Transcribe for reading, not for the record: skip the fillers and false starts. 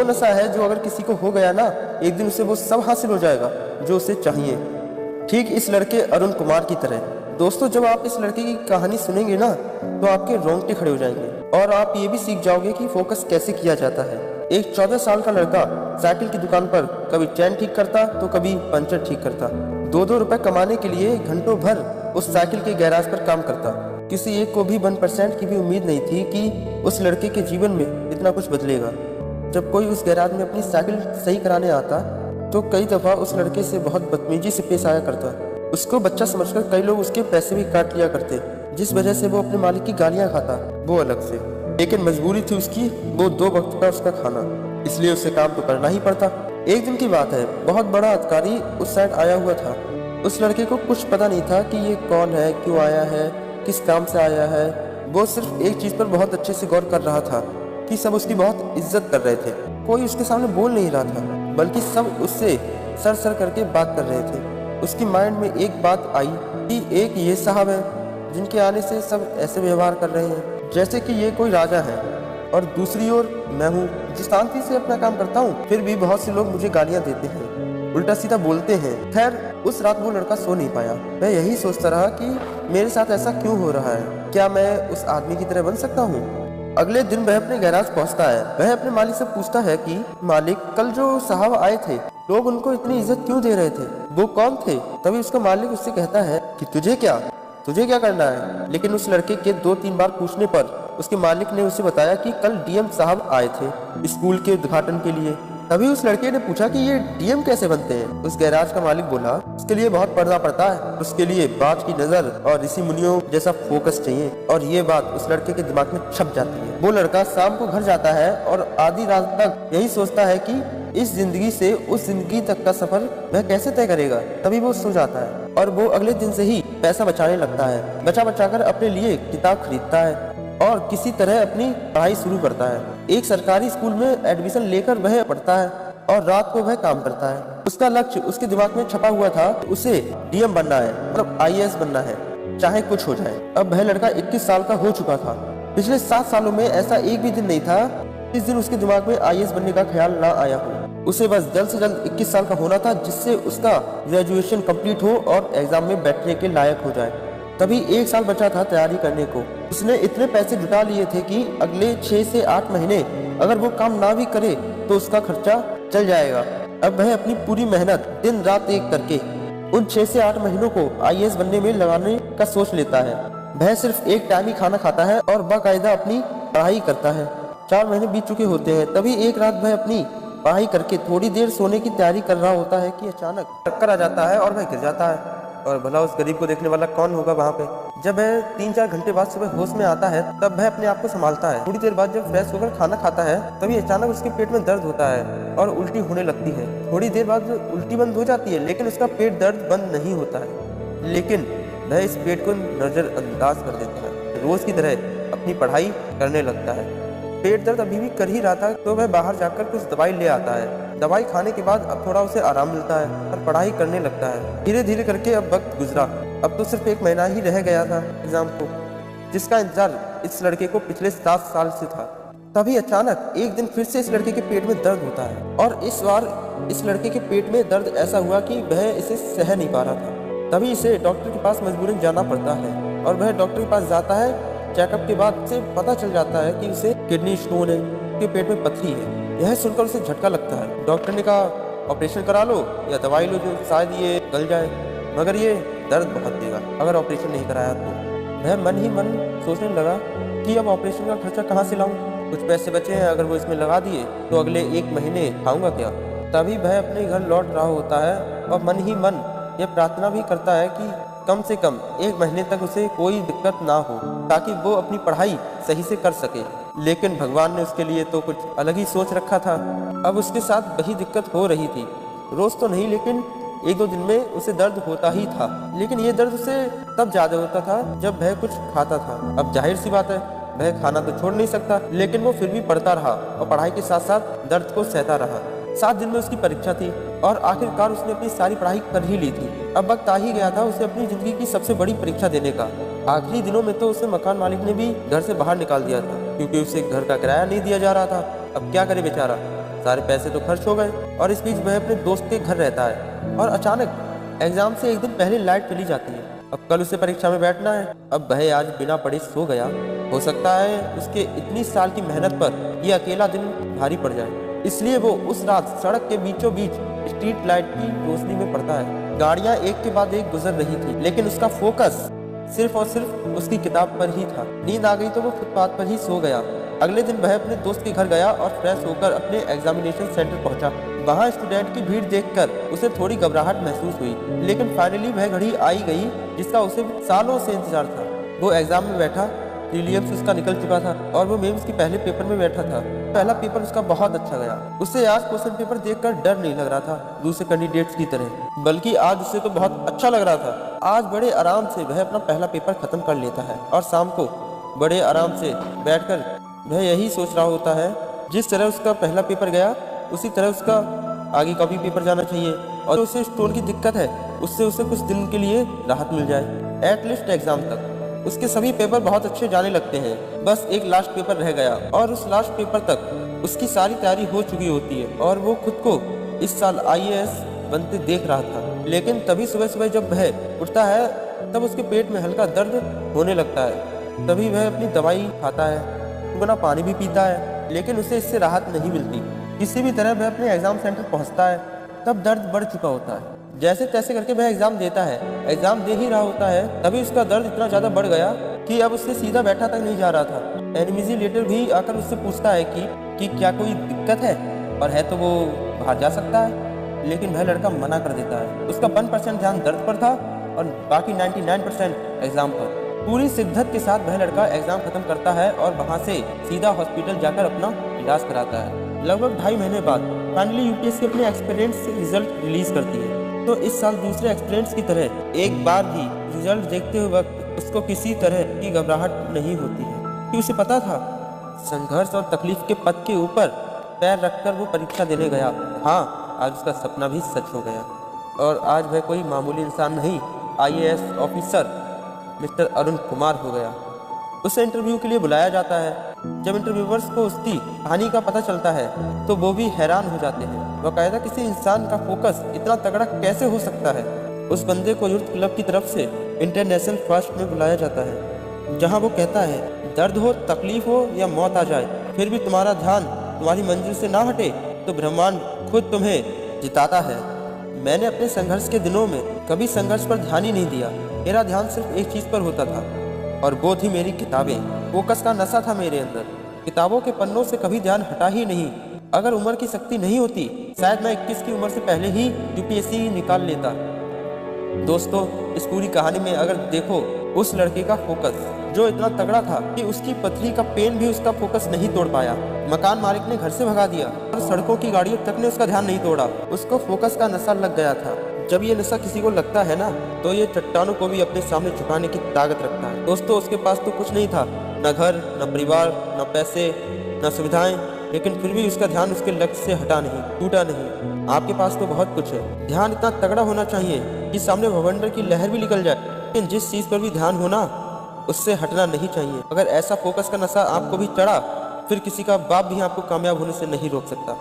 नशा है जो अगर किसी को हो गया ना, एक दिन उसे वो सब हासिल हो जाएगा जो उसे चाहिए। ठीक इस लड़के अरुण कुमार की तरह। दोस्तों, जब आप इस लड़के की कहानी सुनेंगे ना तो आपके रोंगटे खड़े हो जाएंगे और आप ये भी सीख जाओगे कि फोकस कैसे किया जाता है। एक 14 साल का लड़का साइकिल की दुकान पर कभी चैन ठीक करता तो कभी पंचर ठीक करता। 2-2 रुपए कमाने के लिए घंटों भर उस साइकिल के गैराज पर काम करता। किसी एक को भी 1% की भी उम्मीद नहीं थी कि उस लड़के के जीवन में इतना कुछ बदलेगा। जब कोई उस गैराज में अपनी साइकिल सही कराने आता तो कई दफ़ा उस लड़के से बहुत बदतमीजी से पेश आया करता। उसको बच्चा समझकर कई लोग उसके पैसे भी काट लिया करते, जिस वजह से वो अपने मालिक की गालियां खाता, वो अलग से। लेकिन मजबूरी थी उसकी, वो 2 वक्त का उसका खाना, इसलिए उसे काम तो करना ही पड़ता। एक दिन की बात है, बहुत बड़ा अधिकारी उस साइड आया हुआ था। उस लड़के को कुछ पता नहीं था कि ये कौन है, क्यों आया है, किस काम से आया है। वो सिर्फ एक चीज़ पर बहुत अच्छे से गौर कर रहा था कि सब उसकी बहुत इज्जत कर रहे थे। कोई उसके सामने बोल नहीं रहा था, बल्कि सब उससे सर सर करके बात कर रहे थे। उसकी माइंड में एक बात आई कि एक ये साहब है जिनके आने से सब ऐसे व्यवहार कर रहे हैं जैसे कि ये कोई राजा है, और दूसरी ओर मैं हूँ जिस शांति से अपना काम करता हूँ, फिर भी बहुत से लोग मुझे गालियाँ देते हैं, उल्टा सीधा बोलते हैं। खैर, उस रात वो लड़का सो नहीं पाया। मैं यही सोचता रहा कि मेरे साथ ऐसा क्यों हो रहा है, क्या मैं उस आदमी की तरह बन सकता हूँ। अगले दिन वह अपने गैराज पहुंचता है। वह अपने मालिक से पूछता है कि मालिक, कल जो साहब आए थे लोग उनको इतनी इज्जत क्यों दे रहे थे, वो कौन थे। तभी उसका मालिक उससे कहता है कि तुझे क्या करना है। लेकिन उस लड़के के 2-3 बार पूछने पर उसके मालिक ने उसे बताया कि कल डीएम साहब आए थे स्कूल के उद्घाटन के लिए। तभी उस लड़के ने पूछा कि ये डीएम कैसे बनते हैं। उस गैराज का मालिक बोला, उसके लिए बहुत पढ़ना पड़ता है, उसके लिए बाज की नजर और ऋषि मुनियों जैसा फोकस चाहिए। और ये बात उस लड़के के दिमाग में छप जाती है। वो लड़का शाम को घर जाता है और आधी रात तक यही सोचता है कि इस जिंदगी से उस जिंदगी तक का सफर वह कैसे तय करेगा। तभी वो सो जाता है और वो अगले दिन से ही पैसा बचाने लगता है। बचा अपने लिए किताब खरीदता है और किसी तरह अपनी पढ़ाई शुरू करता है। एक सरकारी स्कूल में एडमिशन लेकर वह पढ़ता है और रात को वह काम करता है। उसका लक्ष्य उसके दिमाग में छपा हुआ था, उसे डीएम बनना है, मतलब आईएएस बनना है, चाहे कुछ हो जाए। अब वह लड़का 21 साल का हो चुका था। पिछले 7 सालों में ऐसा एक भी दिन नहीं था इस दिन उसके दिमाग में आईएएस बनने का ख्याल ना आया हो। उसे बस जल्द से जल्द 21 साल का होना था, जिससे उसका ग्रेजुएशन कंप्लीट हो और एग्जाम में बैठने के लायक हो जाए। तभी 1 साल बचा था तैयारी करने को। उसने इतने पैसे जुटा लिए थे कि अगले 6 से 8 महीने अगर वो काम ना भी करे तो उसका खर्चा चल जाएगा। अब वह अपनी पूरी मेहनत दिन रात एक करके उन 6 से 8 महीनों को आईएएस बनने में लगाने का सोच लेता है। वह सिर्फ एक टाइम ही खाना खाता है और बाकायदा अपनी पढ़ाई करता है। 4 महीने बीत चुके होते हैं। तभी एक रात वह अपनी पढ़ाई करके थोड़ी देर सोने की तैयारी कर रहा होता है कि अचानक चक्कर आ जाता है और वह गिर जाता है। और भला उस गरीब को देखने वाला कौन होगा वहाँ पे। जब वह 3-4 घंटे बाद सुबह होश में आता है तब वह अपने आप को संभालता है। थोड़ी देर बाद जब फ्रेश होकर खाना खाता है तभी अचानक उसके पेट में दर्द होता है और उल्टी होने लगती है। थोड़ी देर बाद उल्टी बंद हो जाती है, लेकिन उसका पेट दर्द बंद नहीं होता है। लेकिन वह इस पेट को नजरअंदाज कर देता है, रोज की तरह अपनी पढ़ाई करने लगता है। पेट दर्द अभी भी कर ही रहा था तो वह बाहर जाकर कुछ दवाई ले आता है। दवाई खाने के बाद अब थोड़ा उसे आराम मिलता है और पढ़ाई करने लगता है। धीरे धीरे करके अब वक्त गुजरा। अब तो सिर्फ 1 महीना ही रह गया था एग्जाम को, जिसका इंतजार इस लड़के को पिछले 7 साल से था। तभी अचानक एक दिन फिर से इस लड़के के पेट में दर्द होता है और इस बार इस लड़के के पेट में दर्द ऐसा हुआ कि वह इसे सह नहीं पा रहा था। तभी इसे डॉक्टर के पास मजबूरन जाना पड़ता है और वह डॉक्टर के पास जाता है। चेकअप के बाद से पता चल जाता है कि उसे किडनी स्टोन है, उसके पेट में पथरी है। यह सुनकर उसे झटका लगता है। डॉक्टर ने कहा ऑपरेशन करा लो या दवाई लो जो शायद ये गल जाए, मगर ये दर्द बहुत देगा अगर ऑपरेशन नहीं कराया तो। वह मन ही मन सोचने लगा कि अब ऑपरेशन का खर्चा कहाँ से लाऊं। कुछ पैसे बचे हैं, अगर वो इसमें लगा दिए तो अगले 1 महीने खाऊंगा क्या। तभी वह अपने घर लौट रहा होता है और मन ही मन यह प्रार्थना भी करता है कि कम से कम 1 महीने तक उसे कोई दिक्कत ना हो ताकि वो अपनी पढ़ाई सही से कर सके। लेकिन भगवान ने उसके लिए तो कुछ अलग ही सोच रखा था। अब उसके साथ वही दिक्कत हो रही थी। रोज तो नहीं, लेकिन 1-2 दिन में उसे दर्द होता ही था। लेकिन ये दर्द उसे तब ज्यादा होता था जब वह कुछ खाता था। अब जाहिर सी बात है वह खाना तो छोड़ नहीं सकता, लेकिन वो फिर भी पढ़ता रहा और पढ़ाई के साथ साथ दर्द को सहता रहा। 7 दिन में उसकी परीक्षा थी और आखिरकार उसने अपनी सारी पढ़ाई कर ही ली थी। अब वक्त आ ही गया था उसे अपनी जिंदगी की सबसे बड़ी परीक्षा देने का। आखिरी दिनों में तो उसे मकान मालिक ने भी घर से बाहर निकाल दिया था क्योंकि उसे घर का किराया नहीं दिया जा रहा था। अब क्या करे बेचारा, सारे पैसे तो खर्च हो गए और इस बीच वह अपने दोस्त के घर रहता है और अचानक एग्जाम से एक दिन पहले लाइट चली जाती है। अब कल उसे परीक्षा में बैठना है। अब वह आज बिना पढ़े सो गया। हो सकता है उसके इतनी साल की मेहनत पर यह अकेला दिन भारी पड़ जाए, इसलिए वो उस रात सड़क के बीचों बीच स्ट्रीट लाइट की रोशनी में पड़ता है। गाड़ियां एक के बाद एक गुजर रही थी, लेकिन उसका फोकस सिर्फ और सिर्फ उसकी किताब पर ही था। नींद आ गई तो वो फुटपाथ पर ही सो गया। अगले दिन वह अपने दोस्त के घर गया और फ्रेश होकर अपने एग्जामिनेशन सेंटर पहुंचा। वहां स्टूडेंट की भीड़ देखकर उसे थोड़ी घबराहट महसूस हुई, लेकिन फाइनली वह घड़ी आई गई जिसका उसे सालों से इंतजार था। वो एग्जाम में बैठा, प्रीलिम्स उसका निकल चुका था और वो मेंस के पहले पेपर में बैठा था। पहला पेपर उसका बहुत अच्छा गया। उसे आज क्वेश्चन पेपर देखकर डर नहीं लग रहा था दूसरे कैंडिडेट्स की तरह, बल्कि आज उसे तो बहुत अच्छा लग रहा था। आज बड़े आराम से वह अपना पहला पेपर खत्म कर लेता है और शाम को बड़े आराम से बैठकर वह यही सोच रहा होता है, जिस तरह उसका पहला पेपर गया उसी तरह उसका आगे का भी पेपर जाना चाहिए और उसे स्टोन की दिक्कत है उससे उसे कुछ दिन के लिए राहत मिल जाए। एटलीस्ट एग्जाम तक उसके सभी पेपर बहुत अच्छे जाने लगते हैं। बस एक लास्ट पेपर रह गया और उस लास्ट पेपर तक उसकी सारी तैयारी हो चुकी होती है और वो खुद को इस साल IAS बनते देख रहा था। लेकिन तभी सुबह सुबह जब वह उठता है तब उसके पेट में हल्का दर्द होने लगता है। तभी वह अपनी दवाई खाता है, गुना पानी भी पीता है, लेकिन उसे इससे राहत नहीं मिलती। किसी भी तरह वह अपने एग्जाम सेंटर पहुंचता है तब दर्द बढ़ चुका होता है। जैसे तैसे करके वह एग्जाम देता है। एग्जाम दे ही रहा होता है तभी उसका दर्द इतना ज्यादा बढ़ गया कि अब उससे सीधा बैठा तक नहीं जा रहा था। इन्विजिलेटर भी आकर उससे पूछता है कि क्या कोई दिक्कत है, और है तो वो बाहर जा सकता है, लेकिन वह लड़का मना कर देता है। उसका 1% ध्यान दर्द पर था और बाकी 99% एग्जाम पर। पूरी शिद्दत के साथ वह लड़का एग्जाम खत्म करता है और वहां से सीधा हॉस्पिटल जाकर अपना इलाज कराता है। लगभग 2.5 महीने बाद फाइनली UPSC अपने एक्सपीरियंस से रिजल्ट रिलीज करती है। तो इस साल दूसरे एक्सपीरियंस की तरह एक बार भी रिजल्ट देखते हुए वक्त उसको किसी तरह की घबराहट नहीं होती है, कि उसे पता था संघर्ष और तकलीफ के पथ के ऊपर पैर रखकर वो परीक्षा देने गया। हाँ, आज उसका सपना भी सच हो गया और आज वह कोई मामूली इंसान नहीं, IAS officer mister Arun Kumar हो गया। उसे इंटरव्यू के लिए बुलाया जाता है। जब इंटरव्यूअर्स को उसकी कहानी का पता चलता है तो वो भी हैरान हो जाते हैं। बाकायदा किसी इंसान का फोकस इतना तगड़ा कैसे हो सकता है। उस बंदे को यूथ क्लब की तरफ से इंटरनेशनल फर्स्ट में बुलाया जाता है, जहां वो कहता है दर्द हो, तकलीफ हो या मौत आ जाए, फिर भी तुम्हारा ध्यान तुम्हारी मंजिल से ना हटे तो ब्रह्मांड खुद तुम्हें जिताता है। मैंने अपने संघर्ष के दिनों में कभी संघर्ष पर ध्यान ही नहीं दिया। मेरा ध्यान सिर्फ एक चीज पर होता था और वो थी मेरी किताबें। फोकस का नशा था मेरे अंदर। किताबों के पन्नों से कभी ध्यान हटा ही नहीं। अगर उम्र की शक्ति नहीं होती शायद मैं 21 की उम्र से पहले ही UPSC निकाल लेता। दोस्तों, इस पूरी कहानी में अगर देखो उस लड़के का फोकस जो इतना तगड़ा था कि उसकी पथरी का पेन भी उसका फोकस नहीं तोड़ पाया। मकान मालिक ने घर से भगा दिया और सड़कों की गाड़ियों तक ने उसका ध्यान नहीं तोड़ा। उसको फोकस का नशा लग गया था। जब ये नशा किसी को लगता है ना तो ये चट्टानों को भी अपने सामने झुकाने की ताकत रखता है। दोस्तों, उसके पास तो कुछ नहीं था, न घर, न परिवार, न पैसे, न सुविधाएं, लेकिन फिर भी उसका ध्यान उसके लक्ष्य से हटा नहीं, टूटा नहीं। आपके पास तो बहुत कुछ है, ध्यान इतना तगड़ा होना चाहिए कि सामने भवंडर की लहर भी निकल जाए, लेकिन जिस चीज पर भी ध्यान होना उससे हटना नहीं चाहिए। अगर ऐसा फोकस का नशा आपको भी चढ़ा फिर किसी का बाप भी आपको कामयाब होने से नहीं रोक सकता।